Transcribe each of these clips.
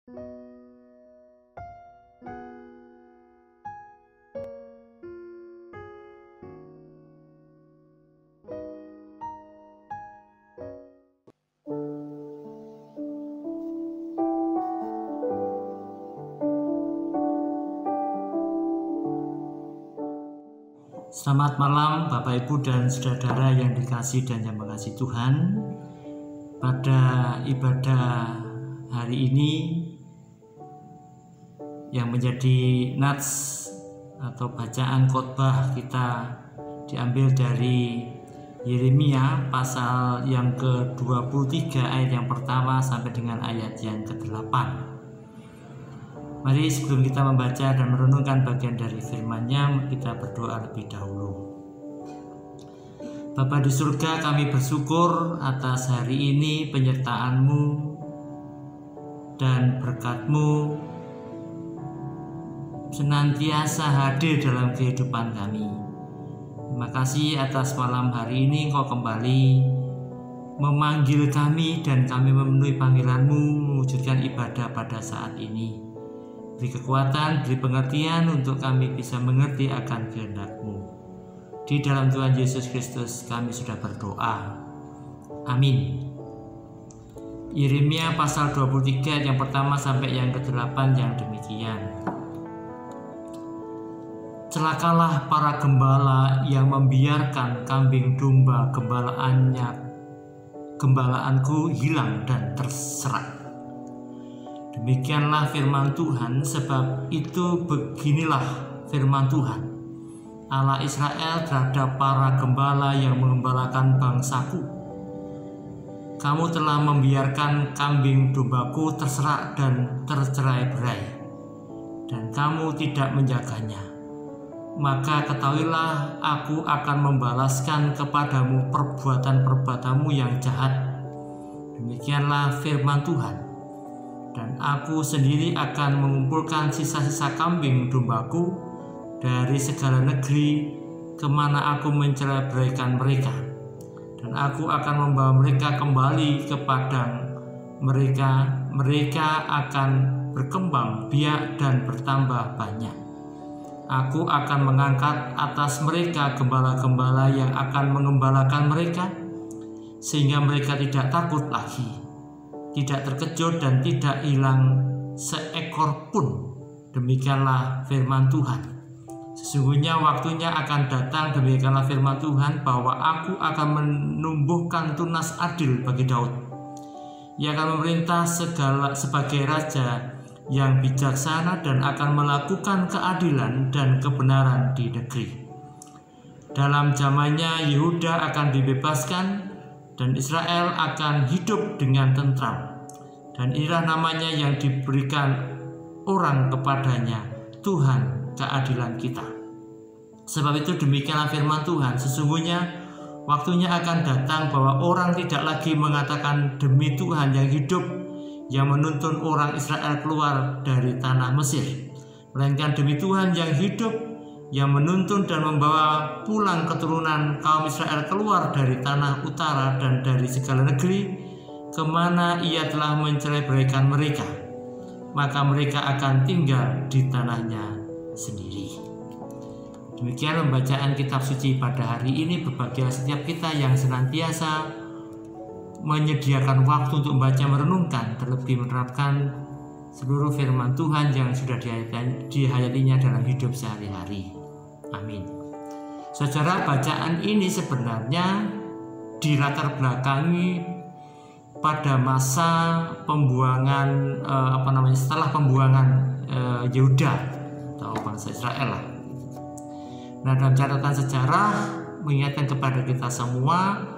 Selamat malam Bapak Ibu dan saudara yang dikasihi dan yang mengasihi Tuhan. Pada ibadah hari ini yang menjadi nats atau bacaan khotbah kita diambil dari Yeremia pasal yang ke-23 ayat yang pertama sampai dengan ayat yang ke-8. Mari sebelum kita membaca dan merenungkan bagian dari firman-Nya, kita berdoa lebih dahulu. Bapa di surga, kami bersyukur atas hari ini penyertaan-Mu dan berkat-Mu senantiasa hadir dalam kehidupan kami. Terima kasih atas malam hari ini Engkau kembali memanggil kami dan kami memenuhi panggilan-Mu mewujudkan ibadah pada saat ini. Beri kekuatan, beri pengertian untuk kami bisa mengerti akan kehendak-Mu. Di dalam Tuhan Yesus Kristus kami sudah berdoa. Amin. Yeremia pasal 23 yang pertama sampai yang ke-8 yang demikian. Celakalah para gembala yang membiarkan kambing domba gembalaanku hilang dan terserak. Demikianlah firman Tuhan, sebab itu beginilah firman Tuhan Allah Israel terhadap para gembala yang mengembalakan bangsaku. Kamu telah membiarkan kambing dombaku terserak dan tercerai-berai, dan kamu tidak menjaganya. Maka ketahuilah, aku akan membalaskan kepadamu perbuatan-perbuatanmu yang jahat. Demikianlah firman Tuhan. Dan aku sendiri akan mengumpulkan sisa-sisa kambing dombaku dari segala negeri kemana aku mencerai-beraikan mereka. Dan aku akan membawa mereka kembali ke padang mereka. Mereka akan berkembang biak dan bertambah banyak. Aku akan mengangkat atas mereka gembala-gembala yang akan mengembalakan mereka, sehingga mereka tidak takut lagi, tidak terkejut dan tidak hilang seekor pun. Demikianlah firman Tuhan. Sesungguhnya waktunya akan datang, demikianlah firman Tuhan, bahwa aku akan menumbuhkan tunas adil bagi Daud. Ia akan memerintah sebagai raja yang bijaksana dan akan melakukan keadilan dan kebenaran di negeri. Dalam zamannya Yehuda akan dibebaskan dan Israel akan hidup dengan tentram, dan inilah namanya yang diberikan orang kepadanya, Tuhan keadilan kita. Sebab itu demikianlah firman Tuhan, sesungguhnya waktunya akan datang bahwa orang tidak lagi mengatakan demi Tuhan yang hidup, yang menuntun orang Israel keluar dari tanah Mesir, melainkan demi Tuhan yang hidup, yang menuntun dan membawa pulang keturunan kaum Israel keluar dari tanah utara dan dari segala negeri kemana ia telah mencerai-beraikan mereka. Maka mereka akan tinggal di tanahnya sendiri. Demikian pembacaan kitab suci pada hari ini. Berbahagia setiap kita yang senantiasa menyediakan waktu untuk membaca merenungkan, terlebih menerapkan seluruh firman Tuhan yang sudah dihayatinya dalam hidup sehari-hari. Amin. Saudara, bacaan ini sebenarnya dilatar belakangi pada masa pembuangan setelah pembuangan Yehuda atau bangsa Israel lah. Nah, dalam catatan sejarah mengingatkan kepada kita semua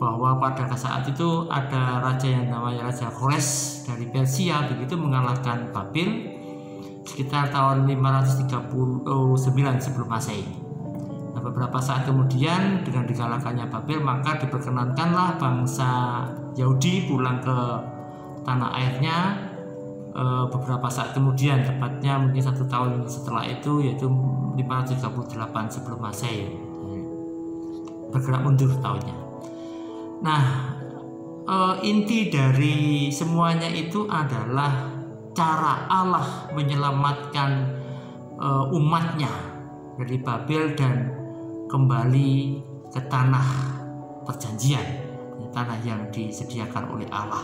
bahwa pada saat itu ada raja yang namanya Raja Kores dari Persia, begitu mengalahkan Babel sekitar tahun 539 sebelum Masehi. Nah, beberapa saat kemudian dengan dikalahkannya Babel, maka diperkenankanlah bangsa Yahudi pulang ke tanah airnya. Beberapa saat kemudian, tepatnya mungkin 1 tahun setelah itu, yaitu 538 sebelum Masehi, bergerak mundur tahunnya. Nah, inti dari semuanya itu adalah cara Allah menyelamatkan umatnya dari Babel dan kembali ke tanah perjanjian, tanah yang disediakan oleh Allah,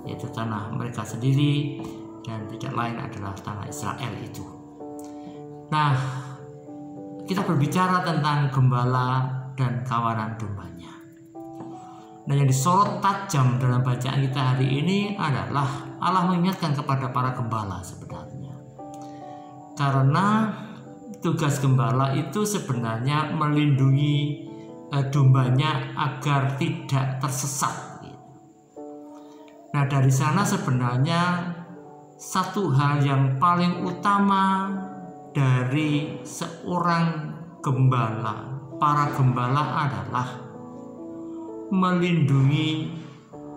yaitu tanah mereka sendiri dan tidak lain adalah tanah Israel itu. Nah, kita berbicara tentang gembala dan kawanan dombanya. Nah, yang disorot tajam dalam bacaan kita hari ini adalah Allah mengingatkan kepada para gembala sebenarnya. Karena tugas gembala itu sebenarnya melindungi dombanya agar tidak tersesat. Nah, dari sana sebenarnya satu hal yang paling utama dari seorang gembala, para gembala adalah melindungi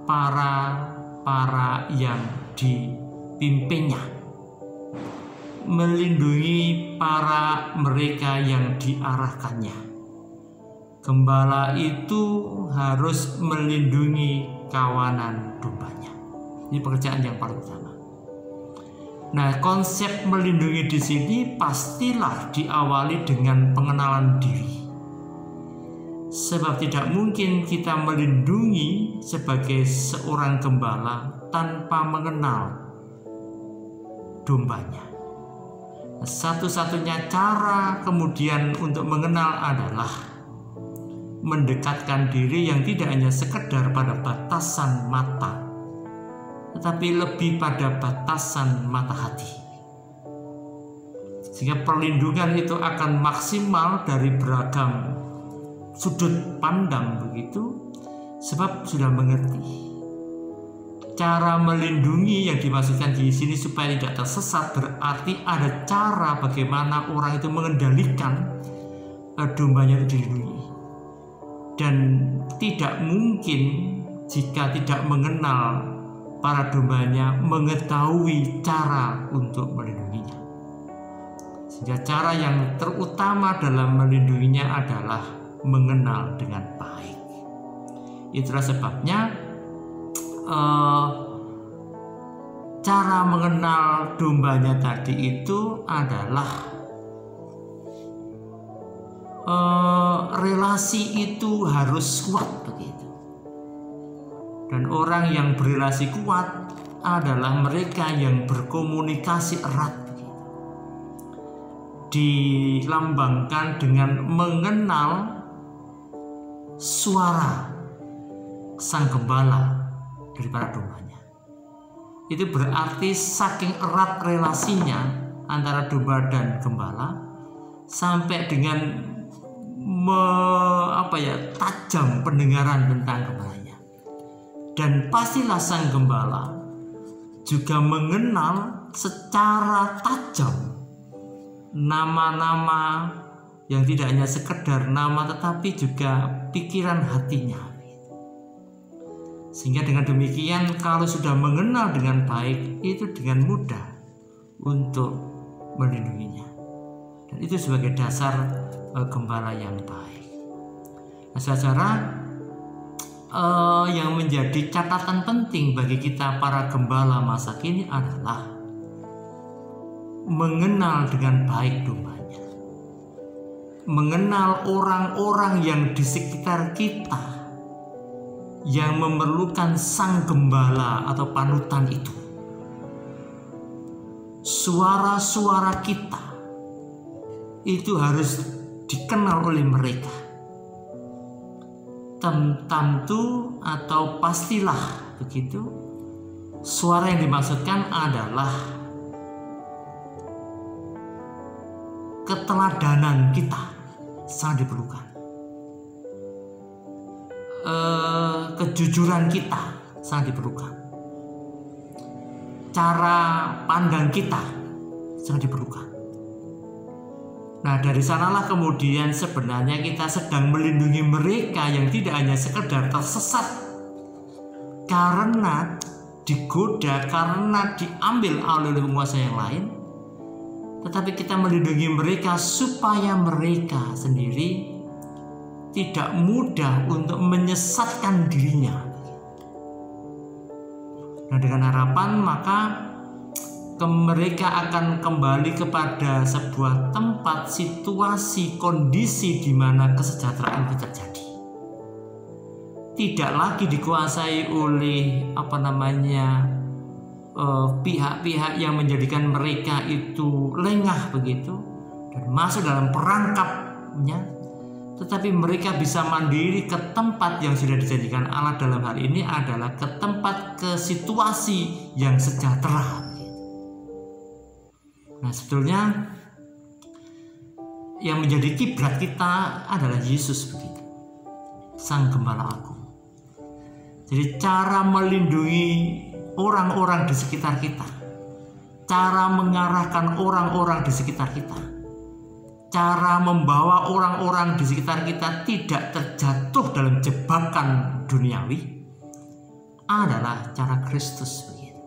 para yang dipimpinnya, melindungi mereka yang diarahkannya. Gembala itu harus melindungi kawanan dombanya. Ini pekerjaan yang paling utama. Nah, konsep melindungi di sini pastilah diawali dengan pengenalan diri. Sebab tidak mungkin kita melindungi sebagai seorang gembala tanpa mengenal dombanya. Satu-satunya cara kemudian untuk mengenal adalah mendekatkan diri yang tidak hanya sekedar pada batasan mata, tetapi lebih pada batasan mata hati. Sehingga perlindungan itu akan maksimal dari beragam sudut pandang begitu, sebab sudah mengerti cara melindungi yang dimaksudkan di sini supaya tidak tersesat. Berarti ada cara bagaimana orang itu mengendalikan dombanya itu dilindungi, dan tidak mungkin jika tidak mengenal para dombanya mengetahui cara untuk melindunginya. Sehingga cara yang terutama dalam melindunginya adalah mengenal dengan baik. Itulah sebabnya cara mengenal dombanya tadi itu adalah relasi itu harus kuat begitu. Dan orang yang berelasi kuat adalah mereka yang berkomunikasi erat begitu. Dilambangkan dengan mengenal suara sang gembala dari para dombanya. Itu berarti saking erat relasinya antara domba dan gembala sampai dengan tajam pendengaran tentang gembalanya. Dan pastilah sang gembala juga mengenal secara tajam nama-nama yang tidak hanya sekedar nama tetapi juga pikiran hatinya. Sehingga dengan demikian kalau sudah mengenal dengan baik, itu dengan mudah untuk melindunginya. Dan itu sebagai dasar gembala yang baik. Nah, saudara, yang menjadi catatan penting bagi kita para gembala masa kini adalah mengenal dengan baik dombanya, mengenal orang-orang yang di sekitar kita yang memerlukan sang gembala atau panutan itu. Suara-suara kita itu harus dikenal oleh mereka. Tentu atau pastilah begitu, suara yang dimaksudkan adalah keteladanan kita sangat diperlukan. Kejujuran kita sangat diperlukan. Cara pandang kita sangat diperlukan. Nah, dari sanalah kemudian sebenarnya kita sedang melindungi mereka yang tidak hanya sekedar tersesat karena digoda, karena diambil oleh penguasa yang lain, tetapi kita melindungi mereka supaya mereka sendiri tidak mudah untuk menyesatkan dirinya. Nah, dengan harapan maka mereka akan kembali kepada sebuah tempat, situasi, kondisi di mana kesejahteraan itu terjadi. Tidak lagi dikuasai oleh pihak-pihak yang menjadikan mereka itu lengah begitu dan masuk dalam perangkapnya, tetapi mereka bisa mandiri ke tempat yang sudah dijadikan Allah. Dalam hal ini adalah ke tempat, ke situasi yang sejahtera. Nah, sebetulnya yang menjadi kiblat kita adalah Yesus begitu, Sang Gembala Agung. Jadi cara melindungi orang-orang di sekitar kita, cara mengarahkan orang-orang di sekitar kita, cara membawa orang-orang di sekitar kita tidak terjatuh dalam jebakan duniawi adalah cara Kristus begitu.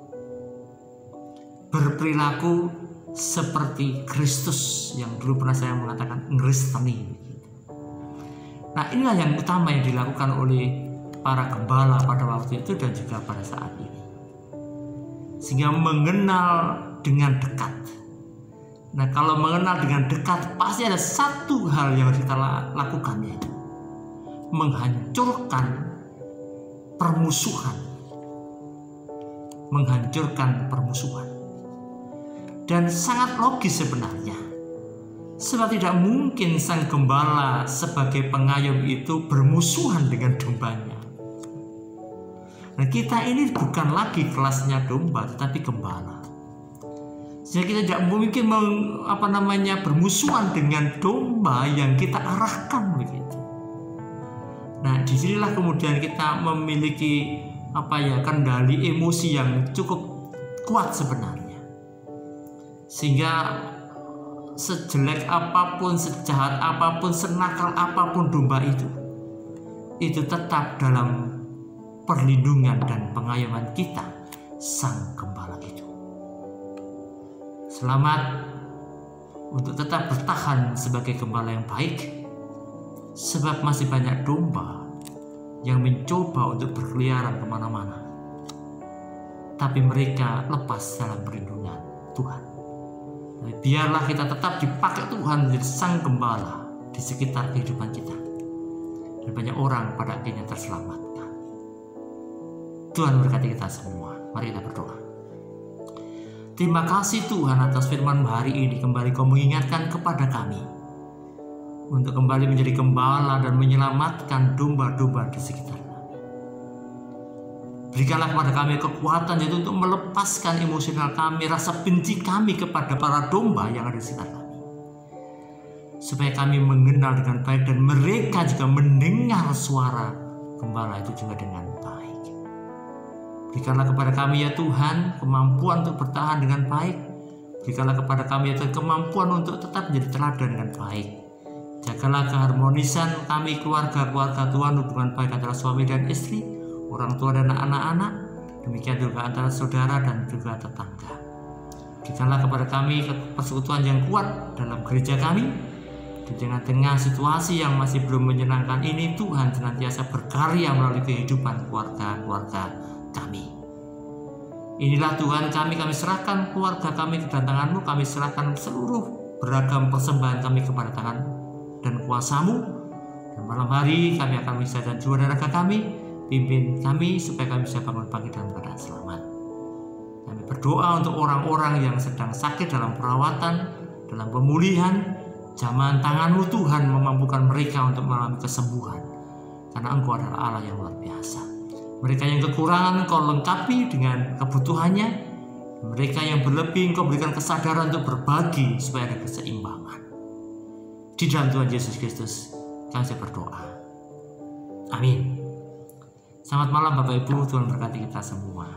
Berperilaku seperti Kristus yang dulu pernah saya mengatakan ngristeni. Nah, inilah yang utama yang dilakukan oleh para gembala pada waktu itu dan juga pada saat ini, sehingga mengenal dengan dekat. Nah, kalau mengenal dengan dekat pasti ada satu hal yang harus kita lakukan, yaitu menghancurkan permusuhan. Menghancurkan permusuhan. Dan sangat logis sebenarnya, sebab tidak mungkin sang gembala sebagai pengayom itu bermusuhan dengan dombanya. Nah, kita ini bukan lagi kelasnya domba, tetapi gembala. Sehingga kita tidak mungkin bermusuhan dengan domba yang kita arahkan begitu. Nah, disinilah kemudian kita memiliki kendali emosi yang cukup kuat sebenarnya. Sehingga sejelek apapun, sejahat apapun, senakal apapun domba itu tetap dalam perlindungan dan pengayoman kita, Sang Gembala itu. Selamat untuk tetap bertahan sebagai gembala yang baik, sebab masih banyak domba yang mencoba untuk berkeliaran kemana-mana, tapi mereka lepas dalam perlindungan Tuhan. Jadi biarlah kita tetap dipakai Tuhan menjadi Sang Gembala di sekitar kehidupan kita, dan banyak orang pada akhirnya terselamatkan. Tuhan berkati kita semua. Mari kita berdoa. Terima kasih Tuhan atas firman hari ini. Kembali Kau mengingatkan kepada kami untuk kembali menjadi gembala dan menyelamatkan domba-domba di sekitar kami. Berikanlah kepada kami kekuatan yaitu untuk melepaskan emosional kami, rasa benci kami kepada para domba yang ada di sekitar kami, supaya kami mengenal dengan baik dan mereka juga mendengar suara gembala itu juga dengan baik. Berikanlah kepada kami ya Tuhan kemampuan untuk bertahan dengan baik. Berikanlah kepada kami ya Tuhan kemampuan untuk tetap menjadi teladan dengan baik. Jagalah keharmonisan kami keluarga-keluarga Tuhan, hubungan baik antara suami dan istri, orang tua dan anak-anak, demikian juga antara saudara dan juga tetangga. Berikanlah kepada kami persekutuan yang kuat dalam gereja kami. Di tengah-tengah situasi yang masih belum menyenangkan ini, Tuhan senantiasa berkarya melalui kehidupan keluarga-keluarga kami. Inilah Tuhan kami serahkan keluarga kami ke tangan-Mu, kami serahkan seluruh beragam persembahan kami kepada tangan dan kuasa-Mu. Dan malam hari kami akan mengisahkan jiwa dan raga kami, pimpin kami supaya kami bisa bangun pagi dalam keadaan selamat. Kami berdoa untuk orang-orang yang sedang sakit dalam perawatan, dalam pemulihan, jamahan tangan-Mu Tuhan memampukan mereka untuk mengalami kesembuhan, karena Engkau adalah Allah yang luar biasa. Mereka yang kekurangan Engkau lengkapi dengan kebutuhannya. Mereka yang berlebih Engkau berikan kesadaran untuk berbagi supaya ada keseimbangan. Di dalam Tuhan Yesus Kristus kami berdoa. Amin. Selamat malam Bapak Ibu, Tuhan berkati kita semua.